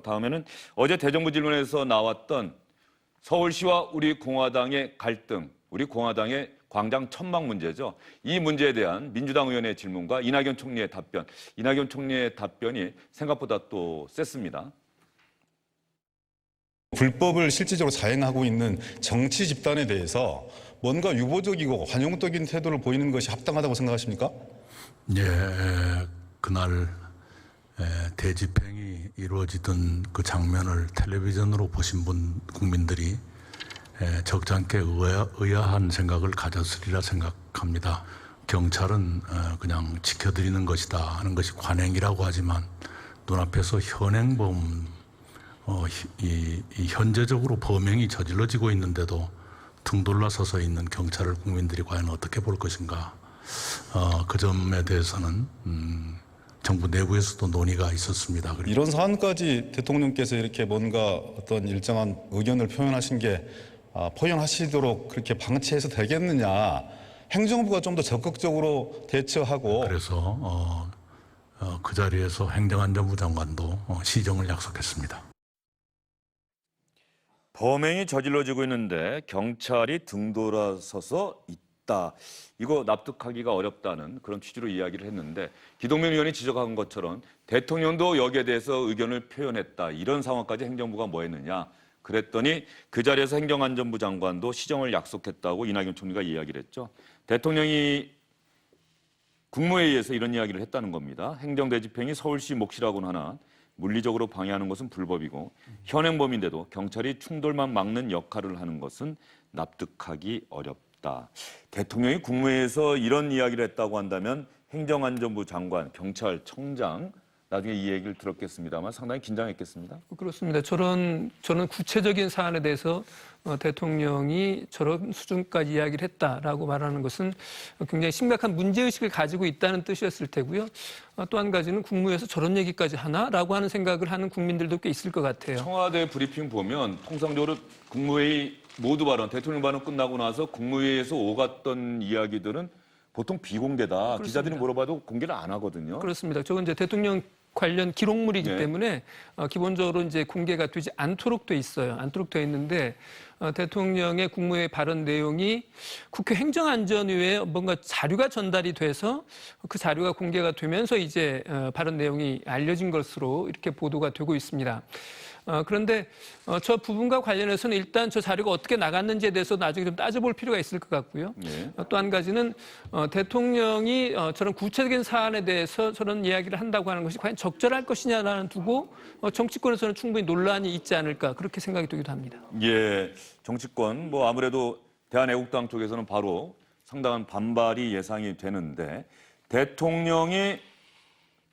다음에는 어제 대정부 질문에서 나왔던 서울시와 우리 공화당의 갈등, 우리 공화당의 광장 천막 문제죠. 이 문제에 대한 민주당 의원의 질문과 이낙연 총리의 답변. 이낙연 총리의 답변이 생각보다 또 셌습니다. 불법을 실질적으로 자행하고 있는 정치 집단에 대해서 뭔가 유보적이고 관용적인 태도를 보이는 것이 합당하다고 생각하십니까? 예, 그날 대집행이 이루어지던 그 장면을 텔레비전으로 보신 국민들이 적잖게 의아한 생각을 가졌으리라 생각합니다. 경찰은 그냥 지켜드리는 것이다 하는 것이 관행이라고 하지만 눈앞에서 현행범, 현재적으로 범행이 저질러지고 있는데도 등돌라서서 있는 경찰을 국민들이 과연 어떻게 볼 것인가. 그 점에 대해서는 정부 내부에서도 논의가 있었습니다. 이런 사안까지 대통령께서 이렇게 뭔가 어떤 일정한 의견을 표현하신 게 포용하시도록 그렇게 방치해서 되겠느냐. 행정부가 좀 더 적극적으로 대처하고. 그래서 그 자리에서 행정안전부 장관도 시정을 약속했습니다. 범행이 저질러지고 있는데 경찰이 등돌아서서 있다. 이거 납득하기가 어렵다는 그런 취지로 이야기를 했는데 기동민 의원이 지적한 것처럼 대통령도 여기에 대해서 의견을 표현했다. 이런 상황까지 행정부가 뭐 했느냐. 그랬더니 그 자리에서 행정안전부 장관도 시정을 약속했다고 이낙연 총리가 이야기를 했죠. 대통령이 국무회의에서 이런 이야기를 했다는 겁니다. 행정대집행이 서울시 몫이라고는 하나 물리적으로 방해하는 것은 불법이고 현행범인데도 경찰이 충돌만 막는 역할을 하는 것은 납득하기 어렵다. 대통령이 국무회의에서 이런 이야기를 했다고 한다면 행정안전부 장관, 경찰청장 나중에 이 얘기를 들었겠습니다만 상당히 긴장했겠습니다. 그렇습니다. 저는 구체적인 사안에 대해서 대통령이 저런 수준까지 이야기를 했다라고 말하는 것은 굉장히 심각한 문제의식을 가지고 있다는 뜻이었을 테고요. 또 한 가지는 국무회에서 저런 얘기까지 하나라고 하는 생각을 하는 국민들도 꽤 있을 것 같아요. 청와대 브리핑 보면 통상적으로 국무회의 모두 발언, 대통령 발언 끝나고 나서 국무회의에서 오갔던 이야기들은 보통 비공개다. 그렇습니다. 기자들이 물어봐도 공개를 안 하거든요. 그렇습니다. 저건 이제 대통령 관련 기록물이기 네. 때문에 기본적으로 이제 공개가 되지 않도록 돼 있어요. 않도록 돼 있는데 대통령의 국무회의 발언 내용이 국회 행정안전위에 뭔가 자료가 전달이 돼서 그 자료가 공개가 되면서 이제 발언 내용이 알려진 것으로 이렇게 보도가 되고 있습니다. 그런데 저 부분과 관련해서는 일단 저 자료가 어떻게 나갔는지에 대해서 나중에 좀 따져볼 필요가 있을 것 같고요. 네. 또 한 가지는 대통령이 저런 구체적인 사안에 대해서 저런 이야기를 한다고 하는 것이 과연 적절할 것이냐라는 두고 정치권에서는 충분히 논란이 있지 않을까 그렇게 생각이 되기도 합니다. 예, 정치권 뭐 아무래도 대한애국당 쪽에서는 바로 상당한 반발이 예상이 되는데 대통령이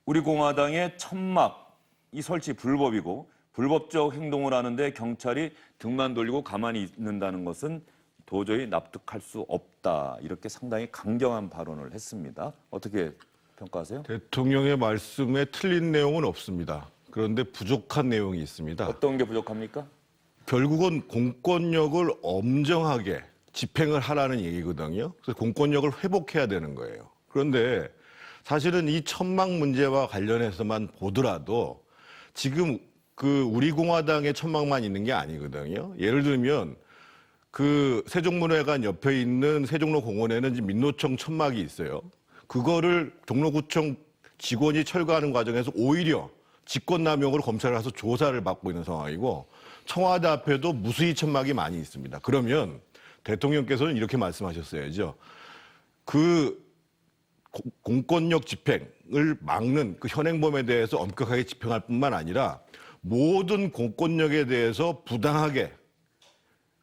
우리 공화당의 천막 이 설치 불법이고 불법적 행동을 하는데 경찰이 등만 돌리고 가만히 있는다는 것은 도저히 납득할 수 없다. 이렇게 상당히 강경한 발언을 했습니다. 어떻게 평가하세요? 대통령의 말씀에 틀린 내용은 없습니다. 그런데 부족한 내용이 있습니다. 어떤 게 부족합니까? 결국은 공권력을 엄정하게 집행을 하라는 얘기거든요. 그래서 공권력을 회복해야 되는 거예요. 그런데 사실은 이 천막 문제와 관련해서만 보더라도 지금 우리 공화당의 천막만 있는 게 아니거든요. 예를 들면 세종문화회관 옆에 있는 세종로 공원에는 지금 민노총 천막이 있어요. 그거를 종로구청 직원이 철거하는 과정에서 오히려 직권남용으로 검찰에 가서 조사를 받고 있는 상황이고 청와대 앞에도 무수히 천막이 많이 있습니다. 그러면 대통령께서는 이렇게 말씀하셨어야죠. 공권력 집행을 막는 그 현행범에 대해서 엄격하게 집행할 뿐만 아니라 모든 공권력에 대해서 부당하게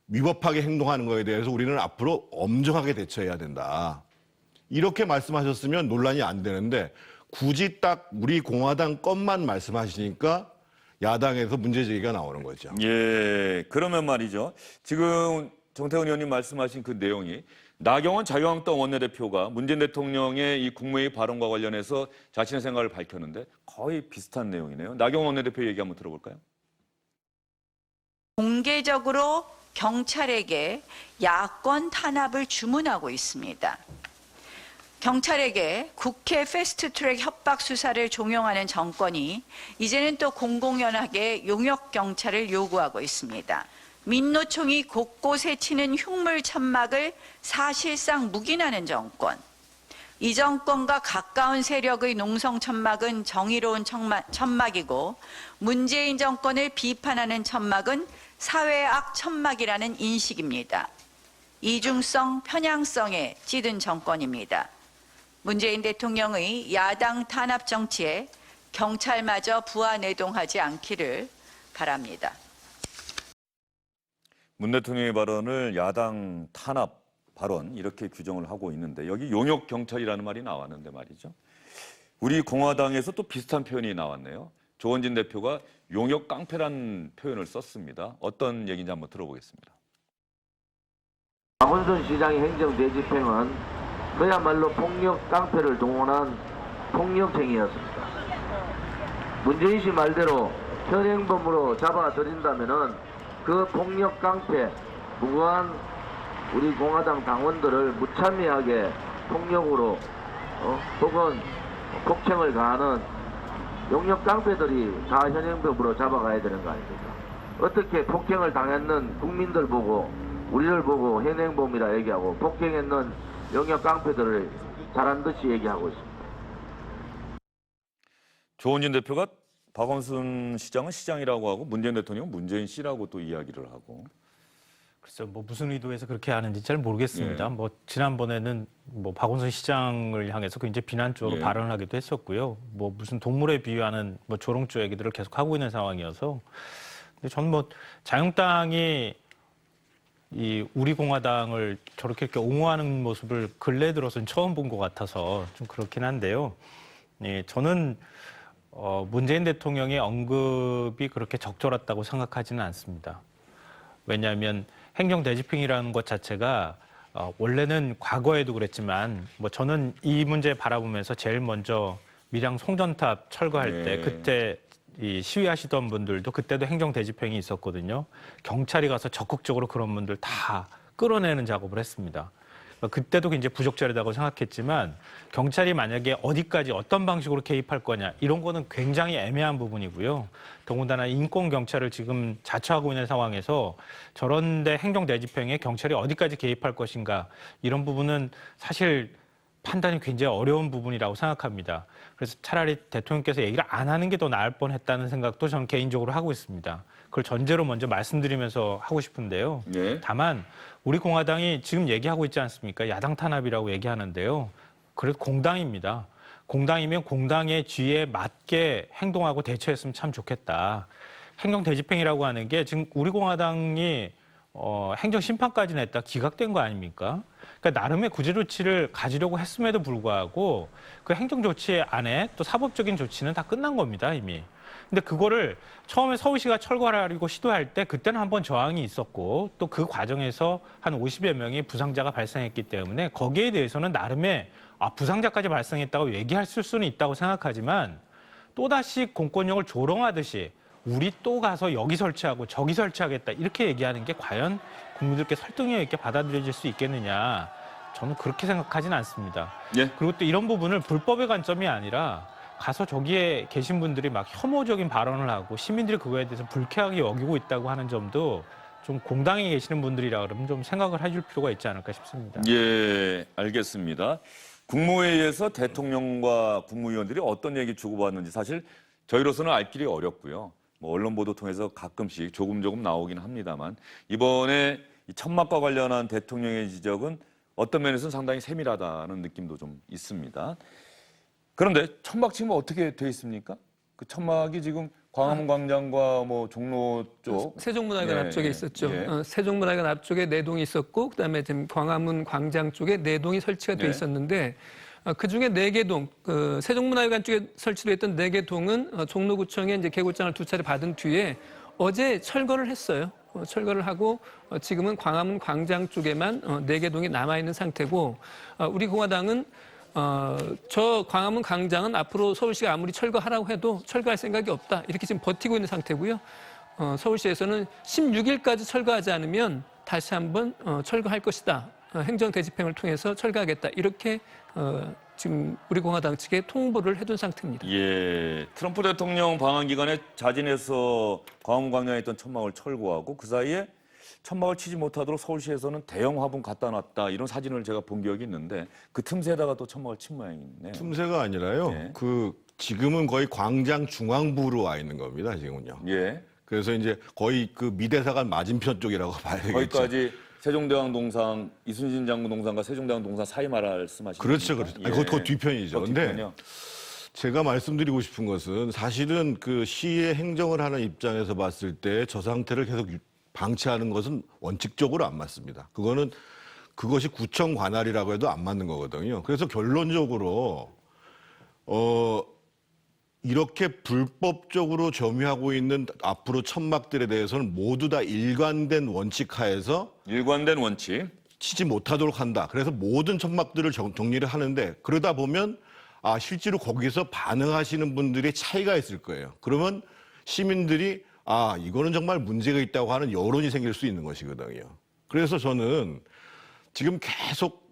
위법하게 행동하는 것에 대해서 우리는 앞으로 엄정하게 대처해야 된다. 이렇게 말씀하셨으면 논란이 안 되는데 굳이 딱 우리 공화당 것만 말씀하시니까 야당에서 문제 제기가 나오는 거죠. 예, 그러면 말이죠. 지금 정태훈 의원님 말씀하신 그 내용이 나경원 자유한국당 원내대표가 문재인 대통령의 이 국무회의 발언과 관련해서 자신의 생각을 밝혔는데 거의 비슷한 내용이네요. 나경원 원내대표 얘기 한번 들어볼까요? 공개적으로 경찰에게 야권 탄압을 주문하고 있습니다. 경찰에게 국회 패스트트랙 협박 수사를 종용하는 정권이 이제는 또 공공연하게 용역 경찰을 요구하고 있습니다. 민노총이 곳곳에 치는 흉물 천막을 사실상 묵인하는 정권. 이 정권과 가까운 세력의 농성 천막은 정의로운 천막이고 문재인 정권을 비판하는 천막은 사회악 천막이라는 인식입니다. 이중성, 편향성에 찌든 정권입니다. 문재인 대통령의 야당 탄압 정치에 경찰마저 부하내동하지 않기를 바랍니다. 문 대통령의 발언을 야당 탄압 발언 이렇게 규정을 하고 있는데 여기 용역 경찰이라는 말이 나왔는데 말이죠. 우리 공화당에서 또 비슷한 표현이 나왔네요. 조원진 대표가 용역 깡패란 표현을 썼습니다. 어떤 얘기인지 한번 들어보겠습니다. 박원순 시장의 행정 대집행은 그야말로 폭력 깡패를 동원한 폭력행위였습니다. 문재인 씨 말대로 현행범으로 잡아들인다면은 그 폭력 깡패, 무고한 우리 공화당 당원들을 무참히하게 폭력으로 혹은 폭행을 가하는 용역 깡패들이 다 현행범으로 잡아가야 되는 거 아닙니까? 어떻게 폭행을 당했는 국민들 보고 우리를 보고 현행범이라 얘기하고 폭행했는 용역 깡패들을 잘한 듯이 얘기하고 있습니다. 조원진 대표가 박원순 시장은 시장이라고 하고 문재인 대통령은 문재인 씨라고 또 이야기를 하고. 글쎄요, 뭐 무슨 의도에서 그렇게 하는지 잘 모르겠습니다. 예. 뭐 지난번에는 뭐 박원순 시장을 향해서 굉장히 비난적으로 예. 발언을 하기도 했었고요. 뭐 무슨 동물에 비유하는 뭐 조롱조 얘기들을 계속 하고 있는 상황이어서. 근데 저는 뭐 자유한국당이 이 우리 공화당을 저렇게 이렇게 옹호하는 모습을 근래 들어서는 처음 본 것 같아서 좀 그렇긴 한데요. 예, 저는 문재인 대통령의 언급이 그렇게 적절했다고 생각하지는 않습니다. 왜냐하면 행정 대집행이라는 것 자체가 원래는 과거에도 그랬지만 뭐 저는 이 문제 바라보면서 제일 먼저 밀양 송전탑 철거할 때 그때 이 시위하시던 분들도 그때도 행정 대집행이 있었거든요. 경찰이 가서 적극적으로 그런 분들 다 끌어내는 작업을 했습니다. 그때도 굉장히 부적절하다고 생각했지만 경찰이 만약에 어디까지 어떤 방식으로 개입할 거냐 이런 거는 굉장히 애매한 부분이고요. 더군다나 인권 경찰을 지금 자처하고 있는 상황에서 저런데 행정 대집행에 경찰이 어디까지 개입할 것인가 이런 부분은 사실 판단이 굉장히 어려운 부분이라고 생각합니다. 그래서 차라리 대통령께서 얘기를 안 하는 게 더 나을 뻔했다는 생각도 저는 개인적으로 하고 있습니다. 그걸 전제로 먼저 말씀드리면서 하고 싶은데요. 네. 다만 우리 공화당이 지금 얘기하고 있지 않습니까? 야당 탄압이라고 얘기하는데요. 그래도 공당입니다. 공당이면 공당의 지위에 맞게 행동하고 대처했으면 참 좋겠다. 행정 대집행이라고 하는 게 지금 우리 공화당이 행정 심판까지 냈다 기각된 거 아닙니까? 그러니까 나름의 구제 조치를 가지려고 했음에도 불구하고 그 행정 조치 안에 또 사법적인 조치는 다 끝난 겁니다, 이미. 근데 그거를 처음에 서울시가 철거하려고 시도할 때 그때는 한번 저항이 있었고 또 그 과정에서 한 50여 명의 부상자가 발생했기 때문에 거기에 대해서는 나름의 부상자까지 발생했다고 얘기할 수는 있다고 생각하지만 또다시 공권력을 조롱하듯이 우리 또 가서 여기 설치하고 저기 설치하겠다 이렇게 얘기하는 게 과연 국민들께 설득력 있게 받아들여질 수 있겠느냐 저는 그렇게 생각하진 않습니다. 예. 그리고 또 이런 부분을 불법의 관점이 아니라 가서 저기에 계신 분들이 막 혐오적인 발언을 하고 시민들이 그거에 대해서 불쾌하게 여기고 있다고 하는 점도 좀 공당에 계시는 분들이라 그러면 좀 생각을 해줄 필요가 있지 않을까 싶습니다. 예, 알겠습니다. 국무회의에서 대통령과 국무위원들이 어떤 얘기 주고받는지 사실 저희로서는 알 길이 어렵고요. 뭐 언론 보도 통해서 가끔씩 조금 나오긴 합니다만 이번에 이 천막과 관련한 대통령의 지적은 어떤 면에서는 상당히 세밀하다는 느낌도 좀 있습니다. 그런데 천막 지금 어떻게 돼 있습니까? 그 천막이 지금 광화문 광장과 뭐 종로 쪽 세종문화회관 예, 앞쪽에 있었죠. 예. 세종문화회관 앞쪽에 4동이 있었고 그다음에 지금 광화문 광장 쪽에 4동이 설치가 돼 네. 있었는데 그중에 4개 동, 세종문화회관 쪽에 설치되어 있던 4개 동은 종로구청에 이제 개고장을 2차례 받은 뒤에 어제 철거를 했어요. 철거를 하고 지금은 광화문 광장 쪽에만 4개 동이 남아 있는 상태고 우리 공화당은 저 광화문 광장은 앞으로 서울시가 아무리 철거하라고 해도 철거할 생각이 없다. 이렇게 지금 버티고 있는 상태고요. 서울시에서는 16일까지 철거하지 않으면 다시 한번 철거할 것이다. 행정 대집행을 통해서 철거하겠다 이렇게 지금 우리 공화당 측에 통보를 해둔 상태입니다. 예, 트럼프 대통령 방한 기간에 자진해서 광화문 광장에 있던 천막을 철거하고 그 사이에 천막을 치지 못하도록 서울시에서는 대형 화분 갖다 놨다 이런 사진을 제가 본 기억이 있는데 그 틈새에다가 또 천막을 친 모양이네요. 틈새가 아니라요. 예. 지금은 거의 광장 중앙부로 와 있는 겁니다. 지금은요. 예, 그래서 이제 거의 그 미대사관 맞은편 쪽이라고 봐야 되겠죠. 거기까지 세종대왕 동상, 이순신 장군 동상과 세종대왕 동상 사이 말씀하시는 그렇죠, 겁니까? 그렇죠. 아니, 그 뒤편이죠. 그 근데 뒤편이요? 제가 말씀드리고 싶은 것은 사실은 그 시의 행정을 하는 입장에서 봤을 때 저 상태를 계속 방치하는 것은 원칙적으로 안 맞습니다. 그것이 구청 관할이라고 해도 안 맞는 거거든요. 그래서 결론적으로 이렇게 불법적으로 점유하고 있는 앞으로 천막들에 대해서는 모두 다 일관된 원칙 하에서 일관된 원칙. 치지 못하도록 한다. 그래서 모든 천막들을 정리를 하는데 그러다 보면 실제로 거기서 반응하시는 분들의 차이가 있을 거예요. 그러면 시민들이 이거는 정말 문제가 있다고 하는 여론이 생길 수 있는 것이거든요. 그래서 저는 지금 계속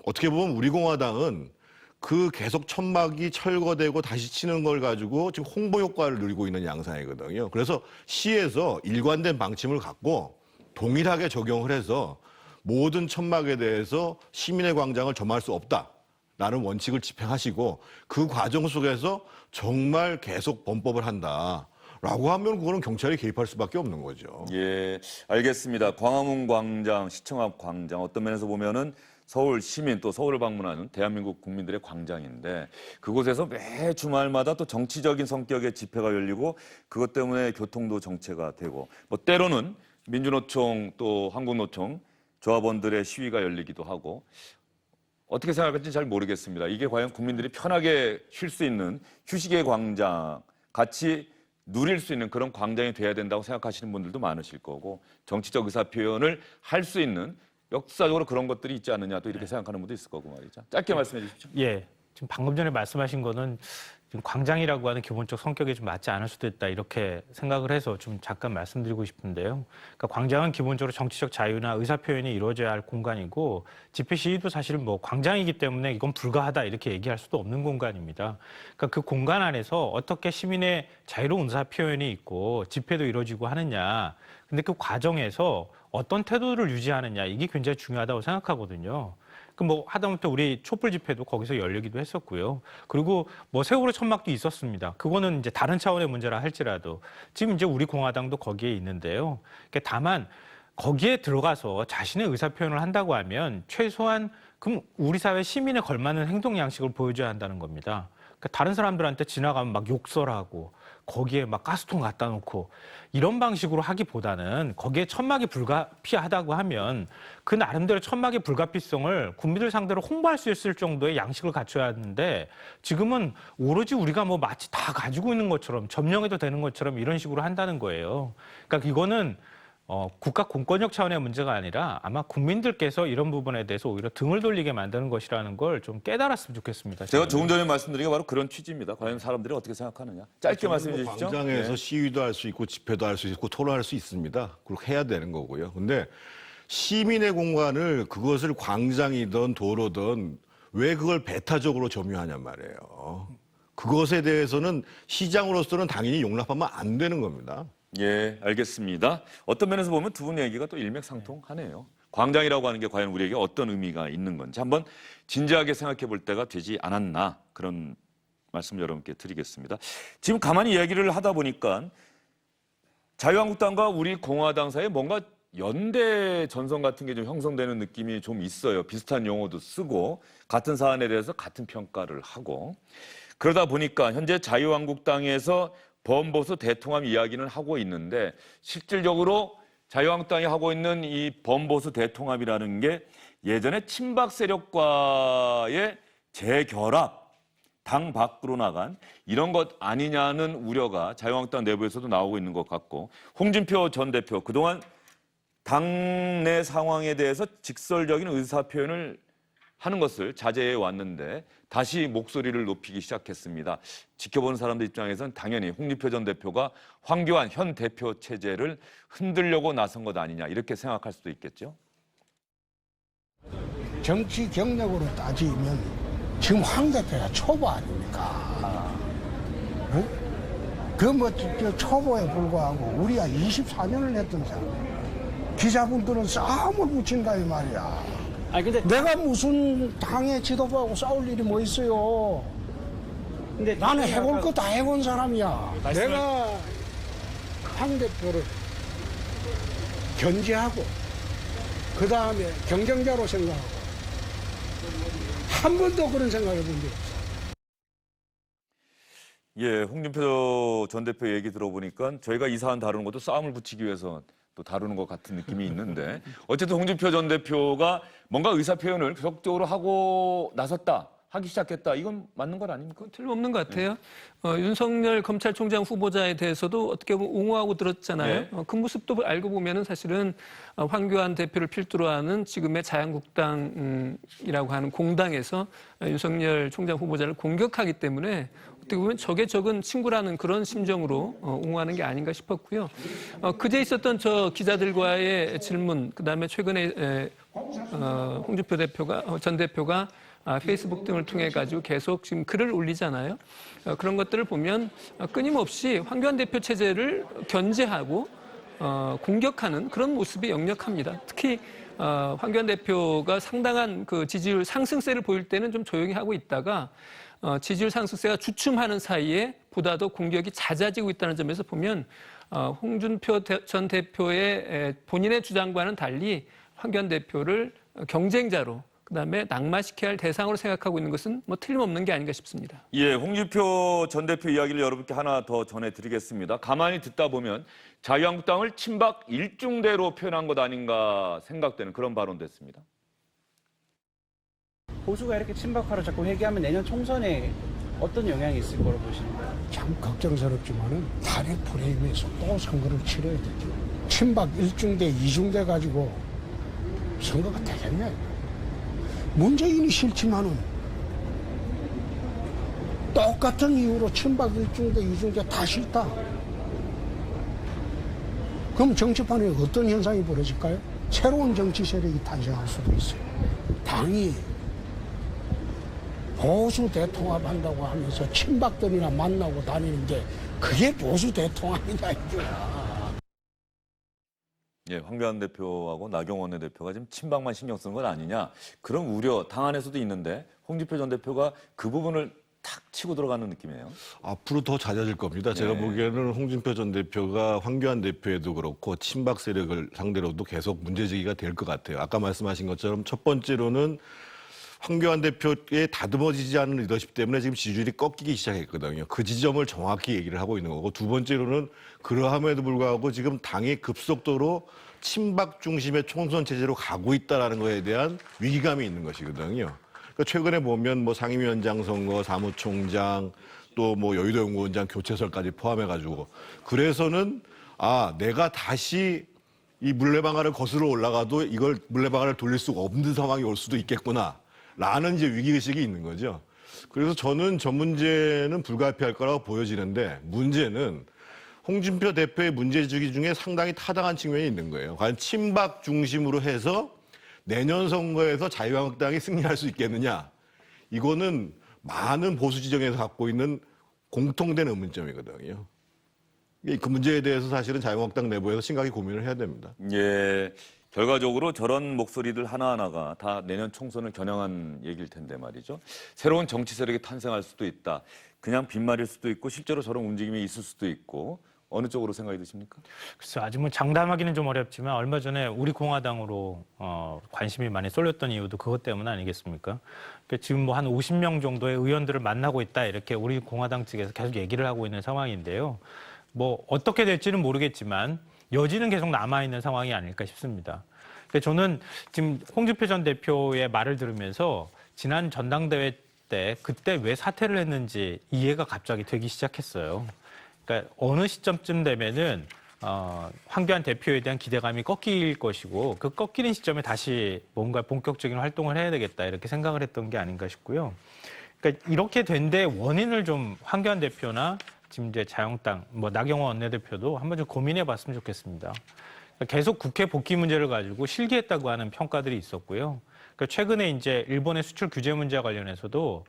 어떻게 보면 우리 공화당은 그 계속 천막이 철거되고 다시 치는 걸 가지고 지금 홍보 효과를 누리고 있는 양상이거든요. 그래서 시에서 일관된 방침을 갖고 동일하게 적용을 해서 모든 천막에 대해서 시민의 광장을 점할 수 없다라는 원칙을 집행하시고 그 과정 속에서 정말 계속 범법을 한다라고 하면 그거는 경찰이 개입할 수밖에 없는 거죠. 예, 알겠습니다. 광화문 광장, 시청 앞 광장 어떤 면에서 보면은 서울 시민 또 서울을 방문하는 대한민국 국민들의 광장인데 그곳에서 매 주말마다 또 정치적인 성격의 집회가 열리고 그것 때문에 교통도 정체가 되고 뭐 때로는 민주노총 또 한국노총 조합원들의 시위가 열리기도 하고 어떻게 생각할지 잘 모르겠습니다. 이게 과연 국민들이 편하게 쉴 수 있는 휴식의 광장 같이 누릴 수 있는 그런 광장이 돼야 된다고 생각하시는 분들도 많으실 거고 정치적 의사표현을 할 수 있는 역사적으로 그런 것들이 있지 않느냐 또 이렇게 생각하는 분도 있을 거고 말이죠. 짧게 말씀해 주십시오. 예. 지금 방금 전에 말씀하신 거는 지금 광장이라고 하는 기본적 성격이 좀 맞지 않을 수도 있다 이렇게 생각을 해서 좀 잠깐 말씀드리고 싶은데요. 그러니까 광장은 기본적으로 정치적 자유나 의사표현이 이루어져야 할 공간이고 집회 시위도 사실은 뭐 광장이기 때문에 이건 불가하다 이렇게 얘기할 수도 없는 공간입니다. 그러니까 그 공간 안에서 어떻게 시민의 자유로운 의사표현이 있고 집회도 이루어지고 하느냐. 근데 그 과정에서 어떤 태도를 유지하느냐 이게 굉장히 중요하다고 생각하거든요. 그 뭐 하다못해 우리 촛불 집회도 거기서 열리기도 했었고요. 그리고 뭐 세월호 천막도 있었습니다. 그거는 이제 다른 차원의 문제라 할지라도 지금 이제 우리 공화당도 거기에 있는데요. 그러니까 다만 거기에 들어가서 자신의 의사 표현을 한다고 하면 최소한 그럼 우리 사회 시민에 걸맞는 행동 양식을 보여줘야 한다는 겁니다. 그러니까 다른 사람들한테 지나가면 막 욕설하고 거기에 막 가스통 갖다 놓고 이런 방식으로 하기보다는 거기에 천막이 불가피하다고 하면 그 나름대로 천막의 불가피성을 국민들 상대로 홍보할 수 있을 정도의 양식을 갖춰야 하는데 지금은 오로지 우리가 뭐 마치 다 가지고 있는 것처럼 점령해도 되는 것처럼 이런 식으로 한다는 거예요. 그러니까 이거는 국가 공권력 차원의 문제가 아니라 아마 국민들께서 이런 부분에 대해서 오히려 등을 돌리게 만드는 것이라는 걸 좀 깨달았으면 좋겠습니다. 제가 조금 전에 말씀드린 게 바로 그런 취지입니다. 과연 사람들이 어떻게 생각하느냐. 짧게 말씀해 주십시오. 광장에서 네. 시위도 할 수 있고 집회도 할 수 있고 토론할 수 있습니다. 그리고 해야 되는 거고요. 근데 시민의 공간을 그것을 광장이든 도로든 왜 그걸 배타적으로 점유하냔 말이에요. 그것에 대해서는 시장으로서는 당연히 용납하면 안 되는 겁니다. 예, 알겠습니다. 어떤 면에서 보면 두 분 얘기가 또 일맥상통하네요. 광장이라고 하는 게 과연 우리에게 어떤 의미가 있는 건지 한번 진지하게 생각해 볼 때가 되지 않았나 그런 말씀 여러분께 드리겠습니다. 지금 가만히 이야기를 하다 보니까 자유한국당과 우리 공화당 사이에 뭔가 연대 전선 같은 게 좀 형성되는 느낌이 좀 있어요. 비슷한 용어도 쓰고 같은 사안에 대해서 같은 평가를 하고 그러다 보니까 현재 자유한국당에서 범보수 대통합 이야기는 하고 있는데 실질적으로 자유한국당이 하고 있는 이 범보수 대통합이라는 게 예전에 친박 세력과의 재결합, 당 밖으로 나간 이런 것 아니냐는 우려가 자유한국당 내부에서도 나오고 있는 것 같고 홍준표 전 대표 그동안 당내 상황에 대해서 직설적인 의사표현을 하는 것을 자제해 왔는데 다시 목소리를 높이기 시작했습니다. 지켜보는 사람들 입장에서는 당연히 홍준표 전 대표가 황교안 현 대표 체제를 흔들려고 나선 것 아니냐 이렇게 생각할 수도 있겠죠. 정치 경력으로 따지면 지금 황 대표가 초보 아닙니까? 그 뭐 초보에 불과하고 우리가 24년을 했던 사람. 기자분들은 싸움을 붙인다 이 말이야. 아니 근데 내가 무슨 당의 지도부하고 싸울 일이 뭐 있어요? 근데 나는 해볼 거 다 해본 사람이야. 내가 황 대표를 견제하고 그 다음에 경쟁자로 생각하고 한 번도 그런 생각을 해본 적 없어. 예, 홍준표 전 대표 얘기 들어보니까 저희가 이 사안 다루는 것도 싸움을 붙이기 위해서 또 다루는 것 같은 느낌이 있는데 어쨌든 홍준표 전 대표가 뭔가 의사 표현을 계속적으로 하고 나섰다, 하기 시작했다. 이건 맞는 건 아닙니까? 틀림없는 것 같아요. 윤석열 검찰총장 후보자에 대해서도 어떻게 보면 옹호하고 들었잖아요. 네. 그 모습도 알고 보면은 사실은 황교안 대표를 필두로 하는 지금의 자유한국당이라고 하는 공당에서 윤석열 총장 후보자를 공격하기 때문에 어떻게 보면 적에 적은 친구라는 그런 심정으로 옹호하는 게 아닌가 싶었고요. 그제 있었던 저 기자들과의 질문, 그다음에 최근에 홍준표 대표가 전 대표가 페이스북 등을 통해 가지고 계속 지금 글을 올리잖아요. 그런 것들을 보면 끊임없이 황교안 대표 체제를 견제하고 공격하는 그런 모습이 역력합니다. 특히 황교안 대표가 상당한 그 지지율 상승세를 보일 때는 좀 조용히 하고 있다가 지지율 상승세가 주춤하는 사이에 보다 더 공격이 잦아지고 있다는 점에서 보면 홍준표 전 대표의 본인의 주장과는 달리 황교안 대표를 경쟁자로 그다음에 낙마시켜야 할 대상으로 생각하고 있는 것은 뭐 틀림없는 게 아닌가 싶습니다. 예, 홍준표 전 대표 이야기를 여러분께 하나 더 전해드리겠습니다. 가만히 듣다 보면 자유한국당을 친박 일중대로 표현한 것 아닌가 생각되는 그런 발언됐습니다. 보수가 이렇게 친박화를 자꾸 회귀하면 내년 총선에 어떤 영향이 있을 거로 보시는 거예요? 참 걱정스럽지만은 탄핵 프레임에서 또 선거를 치러야 되죠. 친박 1중대, 2중대 가지고 선거가 되겠냐. 문재인이 싫지만은 똑같은 이유로 친박 1중대, 2중대 다 싫다. 그럼 정치판에 어떤 현상이 벌어질까요? 새로운 정치 세력이 탄생할 수도 있어요. 당이 보수 대통합한다고 하면서 친박들이나 만나고 다니는 게 그게 보수 대통합이냐 이거야. 예, 황교안 대표하고 나경원 대표가 지금 친박만 신경 쓰는 건 아니냐. 그런 우려 당 안에서도 있는데 홍준표 전 대표가 그 부분을 탁 치고 들어가는 느낌이에요. 앞으로 더 잦아질 겁니다. 제가 네. 보기에는 홍준표 전 대표가 황교안 대표에도 그렇고 친박 세력을 상대로도 계속 문제제기가 될 것 같아요. 아까 말씀하신 것처럼 첫 번째로는 황교안 대표의 다듬어지지 않은 리더십 때문에 지금 지지율이 꺾이기 시작했거든요. 그 지점을 정확히 얘기를 하고 있는 거고, 두 번째로는 그러함에도 불구하고 지금 당이 급속도로 친박 중심의 총선 체제로 가고 있다는 거에 대한 위기감이 있는 것이거든요. 그러니까 최근에 보면 뭐 상임위원장 선거, 사무총장, 또 뭐 여의도 연구원장 교체설까지 포함해가지고, 그래서는 내가 다시 이 물레방아를 거슬러 올라가도 이걸 물레방아를 돌릴 수가 없는 상황이 올 수도 있겠구나. 라는 이제 위기의식이 있는 거죠. 그래서 저는 저 문제는 불가피할 거라고 보여지는데, 문제는 홍준표 대표의 문제제기 중에 상당히 타당한 측면이 있는 거예요. 과연 친박 중심으로 해서 내년 선거에서 자유한국당이 승리할 수 있겠느냐. 이거는 많은 보수 지정에서 갖고 있는 공통된 의문점이거든요. 그 문제에 대해서 사실은 자유한국당 내부에서 심각히 고민을 해야 됩니다. 예, 결과적으로 저런 목소리들 하나하나가 다 내년 총선을 겨냥한 얘기일 텐데 말이죠. 새로운 정치 세력이 탄생할 수도 있다. 그냥 빈말일 수도 있고 실제로 저런 움직임이 있을 수도 있고 어느 쪽으로 생각이 드십니까? 글쎄 아직 뭐 장담하기는 좀 어렵지만 얼마 전에 우리 공화당으로 관심이 많이 쏠렸던 이유도 그것 때문 아니겠습니까? 그러니까 지금 뭐 한 50명 정도의 의원들을 만나고 있다 이렇게 우리 공화당 측에서 계속 얘기를 하고 있는 상황인데요. 뭐 어떻게 될지는 모르겠지만 여지는 계속 남아있는 상황이 아닐까 싶습니다. 근데 저는 지금 홍준표 전 대표의 말을 들으면서 지난 전당대회 때 그때 왜 사퇴를 했는지 이해가 갑자기 되기 시작했어요. 그러니까 어느 시점쯤 되면은 황교안 대표에 대한 기대감이 꺾일 것이고 그 꺾이는 시점에 다시 뭔가 본격적인 활동을 해야 되겠다 이렇게 생각을 했던 게 아닌가 싶고요. 그러니까 이렇게 된 데 원인을 좀 황교안 대표나 지금 이제 자유한국당, 뭐 나경원 원내대표도 한번 좀 고민해봤으면 좋겠습니다. 그러니까 계속 국회 복귀 문제를 가지고 실기했다고 하는 평가들이 있었고요. 그러니까 최근에 이제 일본의 수출 규제 문제와 관련해서도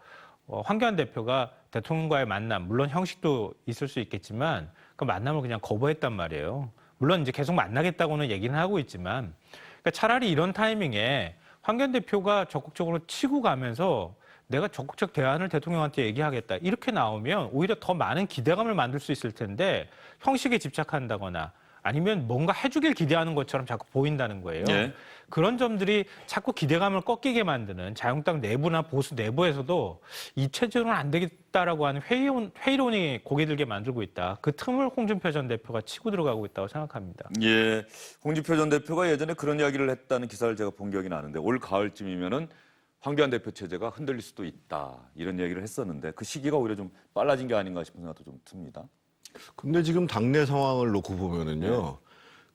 황교안 대표가 대통령과의 만남, 물론 형식도 있을 수 있겠지만 그 만남을 그냥 거부했단 말이에요. 물론 이제 계속 만나겠다고는 얘기는 하고 있지만, 그러니까 차라리 이런 타이밍에 황교안 대표가 적극적으로 치고 가면서 내가 적극적 대안을 대통령한테 얘기하겠다 이렇게 나오면 오히려 더 많은 기대감을 만들 수 있을 텐데 형식에 집착한다거나 아니면 뭔가 해주길 기대하는 것처럼 자꾸 보인다는 거예요. 네. 그런 점들이 자꾸 기대감을 꺾이게 만드는 자유한국당 내부나 보수 내부에서도 이 체제로는 안 되겠다라고 하는 회의론이 고개 들게 만들고 있다. 그 틈을 홍준표 전 대표가 치고 들어가고 있다고 생각합니다. 예, 홍준표 전 대표가 예전에 그런 이야기를 했다는 기사를 제가 본 기억이 나는데 올 가을쯤이면은 황교안 대표 체제가 흔들릴 수도 있다 이런 얘기를 했었는데 그 시기가 오히려 좀 빨라진 게 아닌가 싶은 생각도 좀 듭니다. 근데 지금 당내 상황을 놓고 보면은요,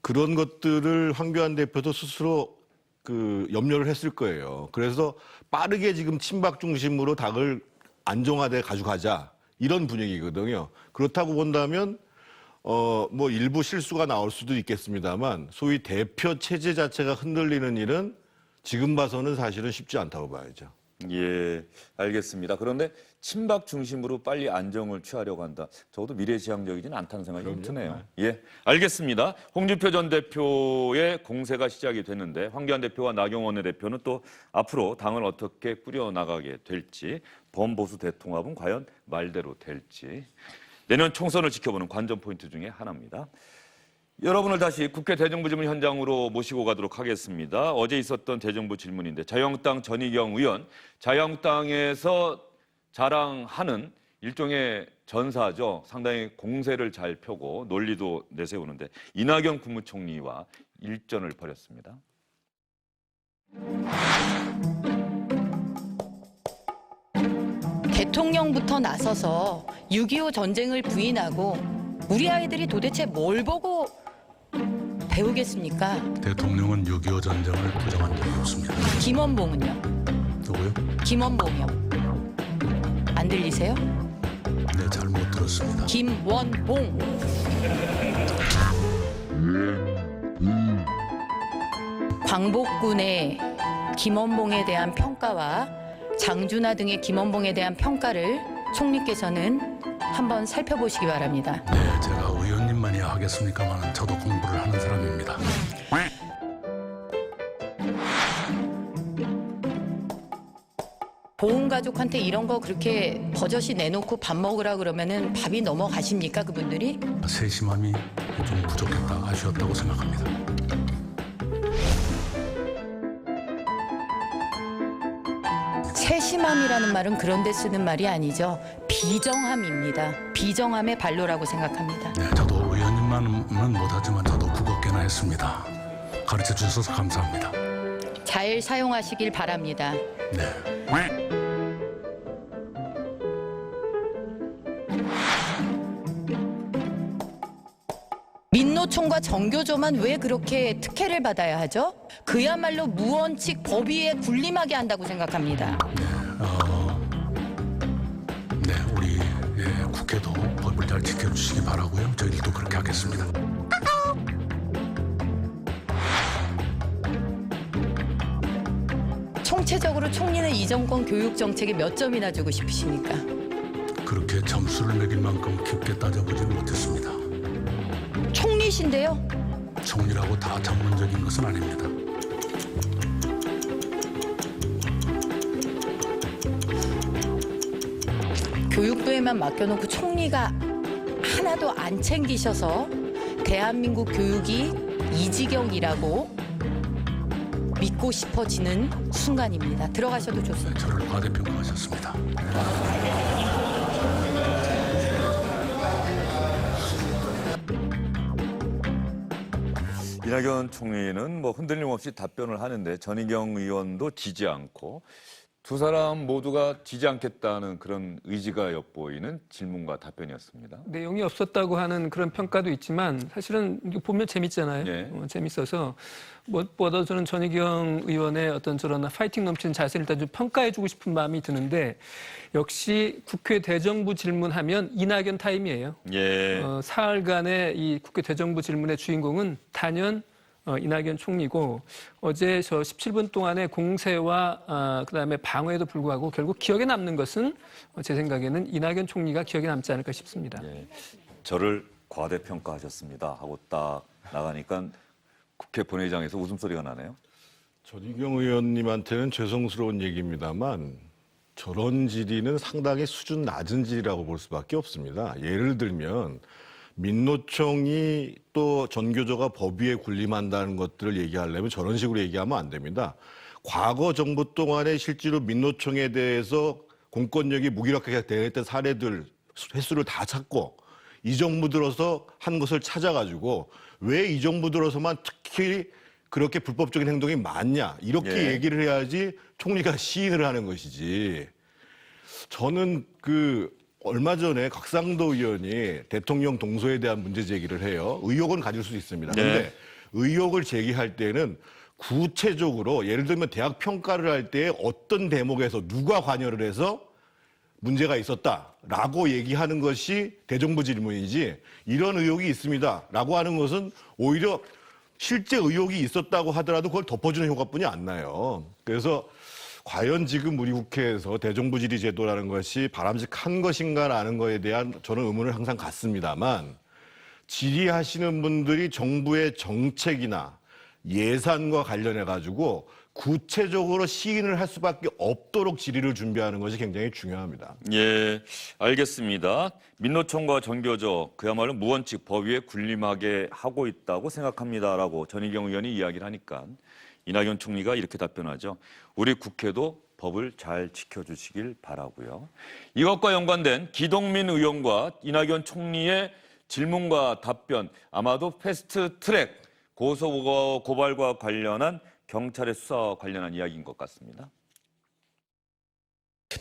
그런 것들을 황교안 대표도 스스로 그 염려를 했을 거예요. 그래서 빠르게 지금 친박 중심으로 당을 안정화돼 가져가자 이런 분위기거든요. 그렇다고 본다면 뭐 일부 실수가 나올 수도 있겠습니다만 소위 대표 체제 자체가 흔들리는 일은 지금 봐서는 사실은 쉽지 않다고 봐야죠. 예, 알겠습니다. 그런데 친박 중심으로 빨리 안정을 취하려고 한다. 적어도 미래지향적이지는 않다는 생각이 좀 드네요. 예, 알겠습니다. 홍준표 전 대표의 공세가 시작이 됐는데 황교안 대표와 나경원 대표는 또 앞으로 당을 어떻게 꾸려나가게 될지, 범보수 대통합은 과연 말대로 될지 내년 총선을 지켜보는 관전 포인트 중에 하나입니다. 여러분을 다시 국회 대정부질문 현장으로 모시고 가도록 하겠습니다. 어제 있었던 대정부 질문인데 자유한국당 전희경 의원, 자유한국당에서 자랑하는 일종의 전사죠. 상당히 공세를 잘 펴고 논리도 내세우는데 이낙연 국무총리와 일전을 벌였습니다. 대통령부터 나서서 6.25 전쟁을 부인하고 우리 아이들이 도대체 뭘 보고 배우겠습니까? 대통령은 6.25 전쟁을 부정한 적이 없습니다. 김원봉은요? 누구요? 김원봉이요. 안 들리세요? 네, 잘 못 들었습니다. 김원봉. 광복군의 김원봉에 대한 평가와 장준하 등의 김원봉에 대한 평가를 총리께서는 한번 살펴보시기 바랍니다. 네, 제가 의원님만이 하겠습니까만 저도 공부를 하는 사람입니다. 보훈가족한테 이런 거 그렇게 버젓이 내놓고 밥 먹으라 그러면은 밥이 넘어가십니까, 그분들이? 세심함이 좀 부족했다, 아쉬웠다고 생각합니다. 세심함이라는 말은 그런 데 쓰는 말이 아니죠. 비정함입니다. 비정함의 발로라고 생각합니다. 네, 저도 의원님만은 못하지만 저도 국어 꽤나 했습니다. 가르쳐 주셔서 감사합니다. 잘 사용하시길 바랍니다. 네. 민노총과 정교조만 왜 그렇게 특혜를 받아야 하죠? 그야말로 무원칙 법위에 군림하게 한다고 생각합니다. 네, 우리 국회도 법을 잘 지켜주시기 바라고요. 저희들도 그렇게 하겠습니다. 총체적으로 총리는 이 정권 교육 정책에 몇 점이나 주고 싶으십니까? 그렇게 점수를 매길 만큼 깊게 따져보지는 못했습니다. 총리신데요? 총리라고 다 전문적인 것은 아닙니다. 교육부에만 맡겨놓고 총리가 하나도 안 챙기셔서 대한민국 교육이 이 지경이라고 믿고 싶어지는 순간입니다. 들어가셔도 좋습니다. 저를 과대평가하셨습니다. 이낙연 총리는 뭐 흔들림 없이 답변을 하는데 전희경 의원도 지지 않고 두 사람 모두가 지지 않겠다는 그런 의지가 엿보이는 질문과 답변이었습니다. 내용이 없었다고 하는 그런 평가도 있지만 사실은 이거 보면 재밌잖아요. 예. 재밌어서 무엇보다 저는 전희경 의원의 어떤 저런 파이팅 넘치는 자세를 일단 좀 평가해주고 싶은 마음이 드는데 역시 국회 대정부 질문하면 이낙연 타임이에요. 예. 사흘간의 이 국회 대정부 질문의 주인공은 단연 이낙연 총리고 어제 저 17분 동안의 공세와 그다음에 방어에도 불구하고 결국 기억에 남는 것은 제 생각에는 이낙연 총리가 기억에 남지 않을까 싶습니다. 예, 저를 과대평가하셨습니다 하고 딱 나가니까 국회 본회의장에서 웃음소리가 나네요. 전희경 의원님한테는 죄송스러운 얘기입니다만 저런 질의는 상당히 수준 낮은 질의라고 볼 수밖에 없습니다. 예를 들면 민노총이 또 전교조가 법위에 군림한다는 것들을 얘기하려면 저런 식으로 얘기하면 안 됩니다. 과거 정부 동안에 실제로 민노총에 대해서 공권력이 무기력하게 대응했던 사례들 횟수를 다 찾고 이 정부 들어서 한 것을 찾아가지고 왜 이 정부 들어서만 특히 그렇게 불법적인 행동이 많냐 이렇게 얘기를 해야지 총리가 시인을 하는 것이지. 저는 얼마 전에 곽상도 의원이 대통령 동서에 대한 문제 제기를 해요. 의혹은 가질 수 있습니다. 그런데 의혹을 제기할 때는 구체적으로 예를 들면 대학 평가를 할 때 어떤 대목에서 누가 관여를 해서 문제가 있었다라고 얘기하는 것이 대정부 질문이지 이런 의혹이 있습니다라고 하는 것은 오히려 실제 의혹이 있었다고 하더라도 그걸 덮어주는 효과뿐이 안 나요. 그래서 과연 지금 우리 국회에서 대정부 질의 제도라는 것이 바람직한 것인가라는 거에 대한 저는 의문을 항상 갖습니다만 질의하시는 분들이 정부의 정책이나 예산과 관련해 가지고 구체적으로 시인을 할 수밖에 없도록 질의를 준비하는 것이 굉장히 중요합니다. 예, 알겠습니다. 민노총과 전교조 그야말로 무원칙 법위에 군림하게 하고 있다고 생각합니다라고 전희경 의원이 이야기를 하니까 이낙연 총리가 이렇게 답변하죠. 우리 국회도 법을 잘 지켜주시길 바라고요. 이것과 연관된 기동민 의원과 이낙연 총리의 질문과 답변 아마도 패스트트랙 고소 고발과 관련한 경찰의 수사와 관련한 이야기인 것 같습니다.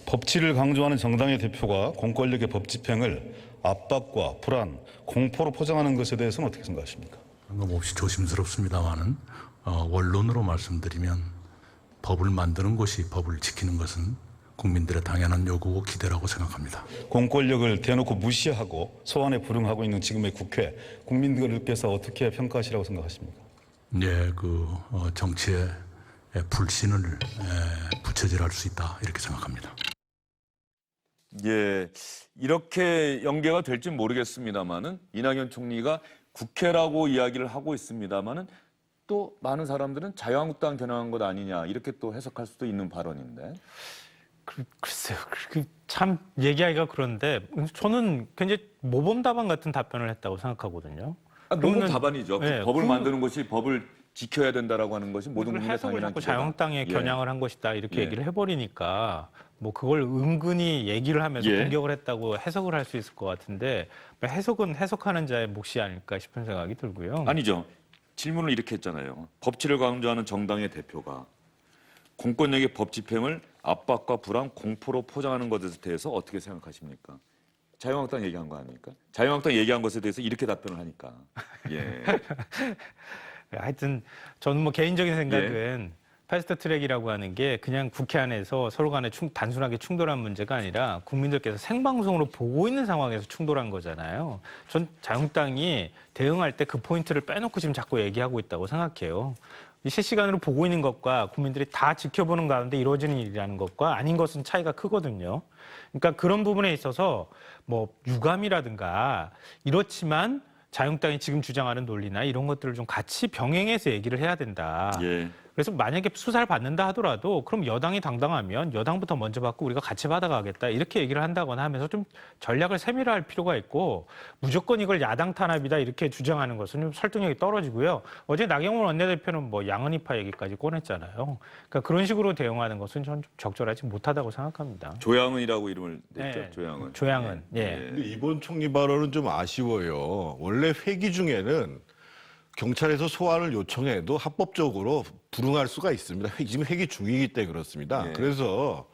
법치를 강조하는 정당의 대표가 공권력의 법 집행을 압박과 불안, 공포로 포장하는 것에 대해서는 어떻게 생각하십니까? 몹시 조심스럽습니다만은 원론으로 말씀드리면 법을 만드는 것이 법을 지키는 것은 국민들의 당연한 요구고 기대라고 생각합니다. 공권력을 대놓고 무시하고 소환에 불응하고 있는 지금의 국회, 국민들께서 어떻게 평가하시라고 생각하십니까? 예, 정치의 불신을 부채질할 수 있다 이렇게 생각합니다. 예, 이렇게 연계가 될지 모르겠습니다만은 이낙연 총리가 국회라고 이야기를 하고 있습니다만은 또 많은 사람들은 자유한국당 겨냥한 것 아니냐 이렇게 또 해석할 수도 있는 발언인데. 글쎄요. 참 얘기하기가 그런데 저는 굉장히 모범답안 같은 답변을 했다고 생각하거든요. 모범 답안이죠. 네, 법을 만드는 것이 법을 지켜야 된다라고 하는 것이 모든 국민의 해석을 당연한 자꾸 기대다. 자유한국당에 겨냥을 한 것이다 이렇게 예. 얘기를 해버리니까 뭐 그걸 은근히 얘기를 하면서 예. 공격을 했다고 해석을 할 수 있을 것 같은데 해석은 해석하는 자의 몫이 아닐까 싶은 생각이 들고요. 아니죠. 질문을 이렇게 했잖아요. 법치를 강조하는 정당의 대표가 공권력의 법 집행을 압박과 불안, 공포로 포장하는 것에 대해서 어떻게 생각하십니까? 자유한국당 얘기한 거 아닙니까? 자유한국당 얘기한 것에 대해서 이렇게 답변을 하니까. 예. 하여튼 저는 뭐 개인적인 생각은 패스트트랙이라고 하는 게 그냥 국회 안에서 서로 간에 단순하게 충돌한 문제가 아니라 국민들께서 생방송으로 보고 있는 상황에서 충돌한 거잖아요. 전 자유한국당이 대응할 때 그 포인트를 빼놓고 지금 자꾸 얘기하고 있다고 생각해요. 이 실시간으로 보고 있는 것과 국민들이 다 지켜보는 가운데 이루어지는 일이라는 것과 아닌 것은 차이가 크거든요. 그러니까 그런 부분에 있어서 뭐 유감이라든가 이렇지만 자유한국당이 지금 주장하는 논리나 이런 것들을 좀 같이 병행해서 얘기를 해야 된다. 예. 그래서 만약에 수사를 받는다 하더라도 그럼 여당이 당당하면 여당부터 먼저 받고 우리가 같이 받아가겠다 이렇게 얘기를 한다거나 하면서 좀 전략을 세밀화할 필요가 있고 무조건 이걸 야당 탄압이다 이렇게 주장하는 것은 좀 설득력이 떨어지고요. 어제 나경원 원내대표는 뭐 양은이파 얘기까지 꺼냈잖아요. 그러니까 그런 식으로 대응하는 것은 전 좀 적절하지 못하다고 생각합니다. 조양은이라고 이름을 냈죠. 네. 조양은. 조양은. 예. 근데 이번 총리 발언은 좀 아쉬워요. 원래 회기 중에는 경찰에서 소환을 요청해도 합법적으로 불응할 수가 있습니다. 지금 회기 중이기 때문에 그렇습니다. 예. 그래서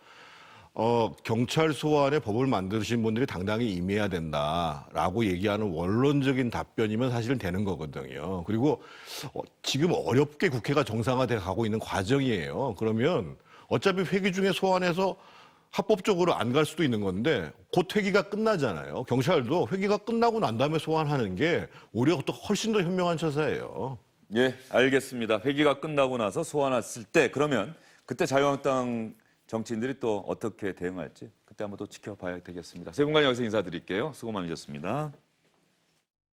경찰 소환에 법을 만드신 분들이 당당히 임해야 된다라고 얘기하는 원론적인 답변이면 사실은 되는 거거든요. 그리고 지금 어렵게 국회가 정상화돼 가고 있는 과정이에요. 그러면 어차피 회기 중에 소환해서 합법적으로 안 갈 수도 있는 건데 곧 회기가 끝나잖아요. 경찰도 회기가 끝나고 난 다음에 소환하는 게 오히려 또 훨씬 더 현명한 처사예요. 예, 알겠습니다. 회기가 끝나고 나서 소환했을 때 그러면 그때 자유한국당 정치인들이 또 어떻게 대응할지 그때 한번 또 지켜봐야 되겠습니다. 세 분간 여기서 인사드릴게요. 수고 많으셨습니다.